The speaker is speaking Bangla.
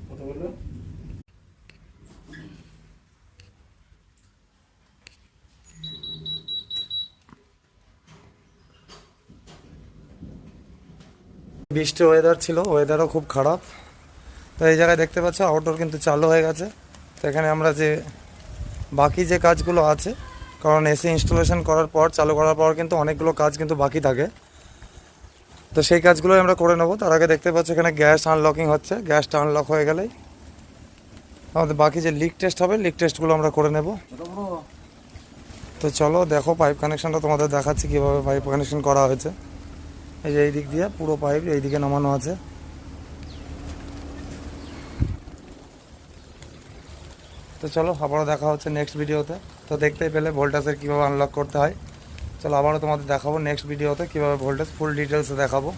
কত বললো? বৃষ্টি ওয়েদার ছিল, ওয়েদারও খুব খারাপ। তো এই জায়গায় দেখতে পাচ্ছ আউটডোর কিন্তু চালু হয়ে গেছে। তো এখানে আমরা যে বাকি যে কাজগুলো আছে, কারণ এসি ইনস্টলেশন করার পর, চালু করার পর কিন্তু অনেকগুলো কাজ কিন্তু বাকি থাকে, তো সেই কাজগুলোই আমরা করে নেবো। তার আগে দেখতে পাচ্ছ এখানে গ্যাস আনলকিং হচ্ছে। গ্যাসটা আনলক হয়ে গেলেই আমাদের বাকি যে লিক টেস্ট হবে, লিক টেস্টগুলো আমরা করে নেব। তো চলো দেখো, পাইপ কানেকশনটা তোমাদের দেখাচ্ছি কীভাবে পাইপ কানেকশন করা হয়েছে। এই যে এই দিক দিয়ে পুরো পাইপ এই দিকে নামানো আছে। তো চলো আবারও দেখা হচ্ছে নেক্সট ভিডিওতে। তো দেখতেই পেলে ভোল্টেজের কীভাবে আনলক করতে হয়। চলো আবারও তোমাদের দেখাবো নেক্সট ভিডিওতে কীভাবে ভোল্টেজ ফুল ডিটেলসে দেখাবো।